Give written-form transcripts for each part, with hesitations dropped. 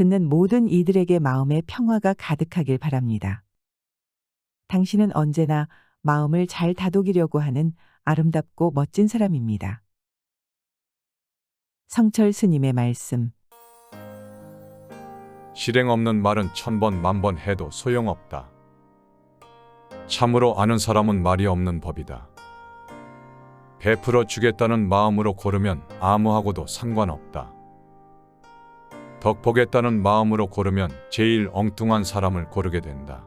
듣는 모든 이들에게 마음의 평화가 가득하길 바랍니다. 당신은 언제나 마음을 잘 다독이려고 하는 아름답고 멋진 사람입니다. 성철 스님의 말씀. 실행 없는 말은 1000번 만번 해도 소용없다. 참으로 아는 사람은 말이 없는 법이다. 베풀어 주겠다는 마음으로 고르면 아무하고도 상관없다. 덕 보겠다는 마음으로 고르면 제일 엉뚱한 사람을 고르게 된다.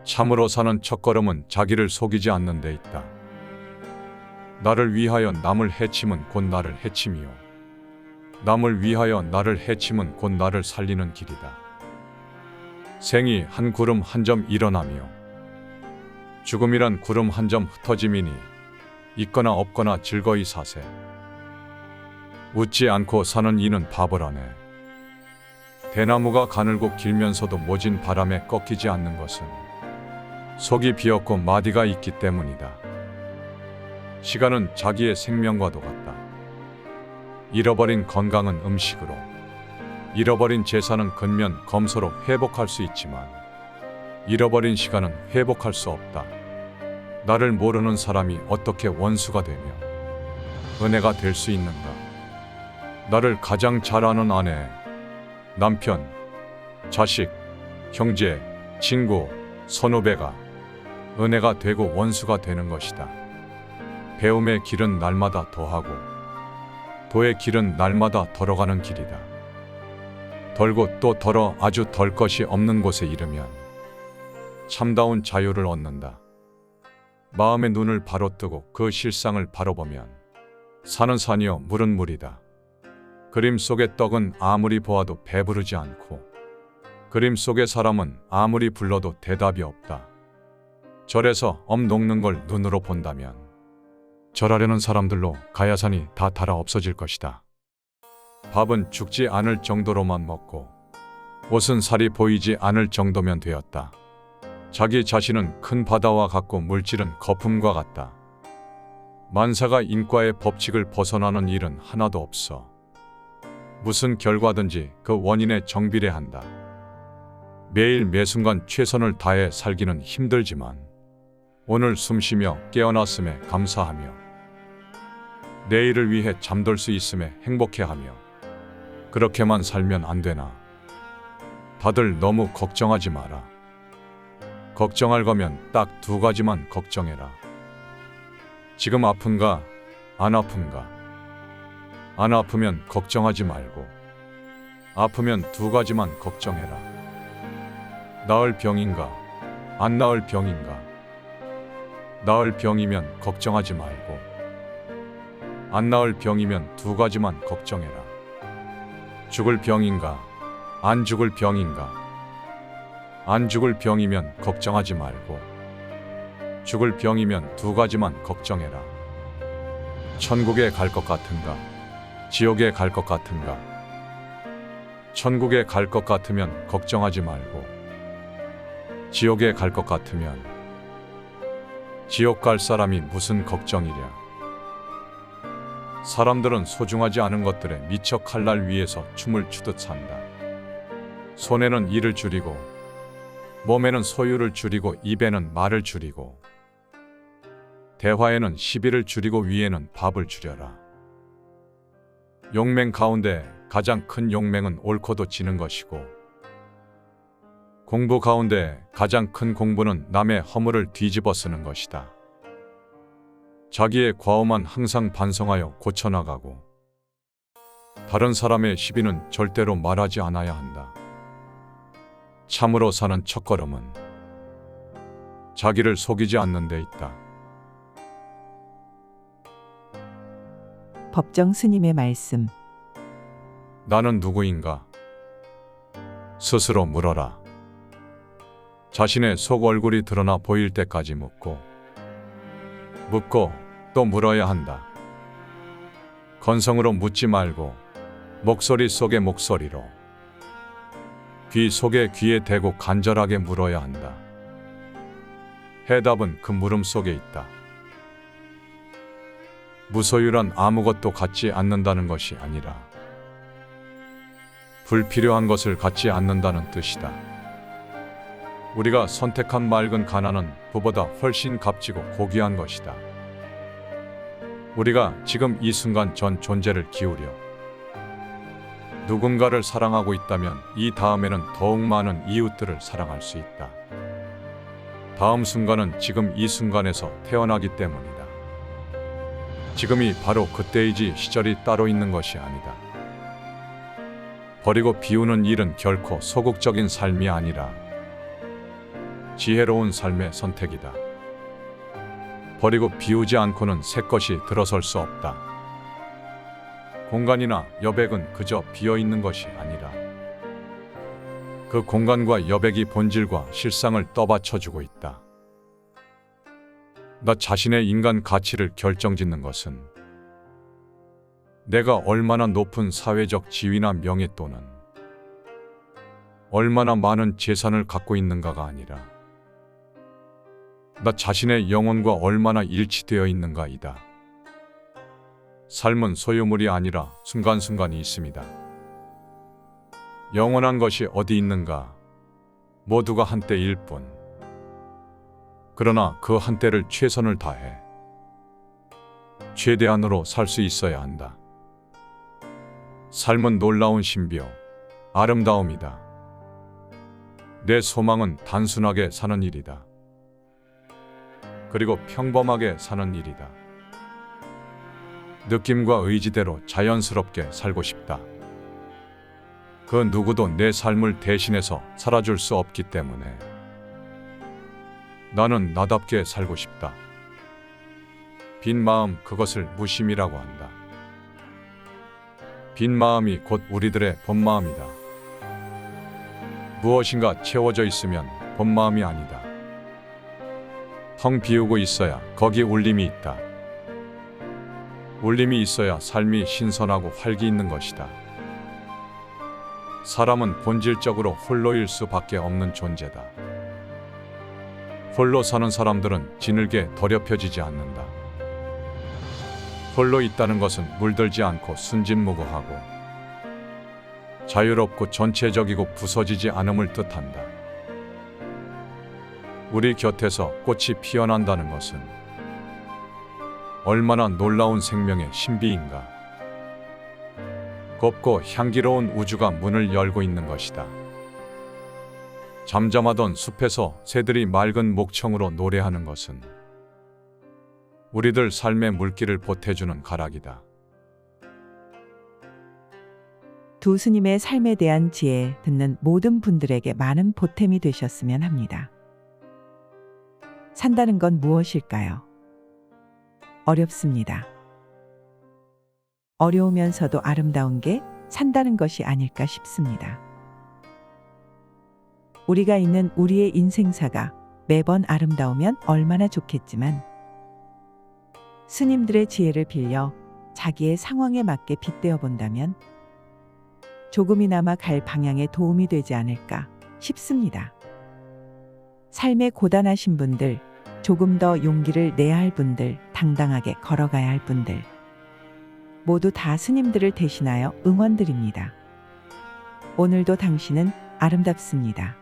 참으로 사는 첫걸음은 자기를 속이지 않는 데 있다. 나를 위하여 남을 해침은 곧 나를 해침이요. 남을 위하여 나를 해침은 곧 나를 살리는 길이다. 생이 한 구름 한 점 일어나며 죽음이란 구름 한 점 흩어짐이니 있거나 없거나 즐거이 사세. 웃지 않고 사는 이는 바보라네. 대나무가 가늘고 길면서도 모진 바람에 꺾이지 않는 것은 속이 비었고 마디가 있기 때문이다. 시간은 자기의 생명과도 같다. 잃어버린 건강은 음식으로, 잃어버린 재산은 근면 검소로 회복할 수 있지만 잃어버린 시간은 회복할 수 없다. 나를 모르는 사람이 어떻게 원수가 되며 은혜가 될 수 있는가? 나를 가장 잘 아는 아내, 남편, 자식, 형제, 친구, 선후배가 은혜가 되고 원수가 되는 것이다. 배움의 길은 날마다 더하고 도의 길은 날마다 덜어가는 길이다. 덜고 또 덜어 아주 덜 것이 없는 곳에 이르면 참다운 자유를 얻는다. 마음의 눈을 바로 뜨고 그 실상을 바로 보면 산은 산이요 물은 물이다. 그림 속의 떡은 아무리 보아도 배부르지 않고 그림 속의 사람은 아무리 불러도 대답이 없다. 절에서 엄 녹는 걸 눈으로 본다면 절하려는 사람들로 가야산이 다 닳아 없어질 것이다. 밥은 죽지 않을 정도로만 먹고 옷은 살이 보이지 않을 정도면 되었다. 자기 자신은 큰 바다와 같고 물질은 거품과 같다. 만사가 인과의 법칙을 벗어나는 일은 하나도 없어. 무슨 결과든지 그 원인에 정비례한다. 매일 매순간 최선을 다해 살기는 힘들지만 오늘 숨쉬며 깨어났음에 감사하며 내일을 위해 잠들 수 있음에 행복해하며 그렇게만 살면 안 되나? 다들 너무 걱정하지 마라. 걱정할 거면 딱 2가지만 걱정해라. 지금 아픈가? 안 아픈가? 안 아프면 걱정하지 말고 아프면 2가지만 걱정해라. 나을 병인가? 안 나을 병인가? 나을 병이면 걱정하지 말고 안 나을 병이면 2가지만 걱정해라. 죽을 병인가? 안 죽을 병인가? 안 죽을 병이면 걱정하지 말고 죽을 병이면 2가지만 걱정해라. 천국에 갈 것 같은가? 지옥에 갈 것 같은가? 천국에 갈 것 같으면 걱정하지 말고 지옥에 갈 것 같으면 지옥 갈 사람이 무슨 걱정이랴. 사람들은 소중하지 않은 것들에 미처 칼날 위에서 춤을 추듯 산다. 손에는 일을 줄이고 몸에는 소유를 줄이고 입에는 말을 줄이고 대화에는 시비를 줄이고 위에는 밥을 줄여라. 용맹 가운데 가장 큰 용맹은 옳고도 지는 것이고 공부 가운데 가장 큰 공부는 남의 허물을 뒤집어 쓰는 것이다. 자기의 과오만 항상 반성하여 고쳐나가고 다른 사람의 시비는 절대로 말하지 않아야 한다. 참으로 사는 첫걸음은 자기를 속이지 않는 데 있다. 법정 스님의 말씀. 나는 누구인가? 스스로 물어라. 자신의 속 얼굴이 드러나 보일 때까지 묻고 또 물어야 한다. 건성으로 묻지 말고 목소리 속의 목소리로 귀 속에 귀에 대고 간절하게 물어야 한다. 해답은 그 물음 속에 있다. 무소유란 아무것도 갖지 않는다는 것이 아니라 불필요한 것을 갖지 않는다는 뜻이다. 우리가 선택한 맑은 가난은 부보다 훨씬 값지고 고귀한 것이다. 우리가 지금 이 순간 전 존재를 기울여 누군가를 사랑하고 있다면 이 다음에는 더욱 많은 이웃들을 사랑할 수 있다. 다음 순간은 지금 이 순간에서 태어나기 때문이다. 지금이 바로 그때이지 시절이 따로 있는 것이 아니다. 버리고 비우는 일은 결코 소극적인 삶이 아니라 지혜로운 삶의 선택이다. 버리고 비우지 않고는 새 것이 들어설 수 없다. 공간이나 여백은 그저 비어있는 것이 아니라 그 공간과 여백이 본질과 실상을 떠받쳐주고 있다. 나 자신의 인간 가치를 결정짓는 것은 내가 얼마나 높은 사회적 지위나 명예 또는 얼마나 많은 재산을 갖고 있는가가 아니라 나 자신의 영혼과 얼마나 일치되어 있는가이다. 삶은 소유물이 아니라 순간순간이 있습니다. 영원한 것이 어디 있는가? 모두가 한때일 뿐. 그러나 그 한때를 최선을 다해 최대한으로 살 수 있어야 한다. 삶은 놀라운 신비요, 아름다움이다. 내 소망은 단순하게 사는 일이다. 그리고 평범하게 사는 일이다. 느낌과 의지대로 자연스럽게 살고 싶다. 그 누구도 내 삶을 대신해서 살아줄 수 없기 때문에 나는 나답게 살고 싶다. 빈 마음, 그것을 무심이라고 한다. 빈 마음이 곧 우리들의 본마음이다. 무엇인가 채워져 있으면 본마음이 아니다. 텅 비우고 있어야 거기 울림이 있다. 울림이 있어야 삶이 신선하고 활기 있는 것이다. 사람은 본질적으로 홀로일 수밖에 없는 존재다. 홀로 사는 사람들은 지늘게 더럽혀지지 않는다. 홀로 있다는 것은 물들지 않고 순진무구하고 자유롭고 전체적이고 부서지지 않음을 뜻한다. 우리 곁에서 꽃이 피어난다는 것은 얼마나 놀라운 생명의 신비인가. 곱고 향기로운 우주가 문을 열고 있는 것이다. 잠잠하던 숲에서 새들이 맑은 목청으로 노래하는 것은 우리들 삶의 물기를 보태주는 가락이다. 두 스님의 삶에 대한 지혜 듣는 모든 분들에게 많은 보탬이 되셨으면 합니다. 산다는 건 무엇일까요? 어렵습니다. 어려우면서도 아름다운 게 산다는 것이 아닐까 싶습니다. 우리가 있는 우리의 인생사가 매번 아름다우면 얼마나 좋겠지만 스님들의 지혜를 빌려 자기의 상황에 맞게 빗대어 본다면 조금이나마 갈 방향에 도움이 되지 않을까 싶습니다. 삶에 고단하신 분들, 조금 더 용기를 내야 할 분들, 당당하게 걸어가야 할 분들, 모두 다 스님들을 대신하여 응원드립니다. 오늘도 당신은 아름답습니다.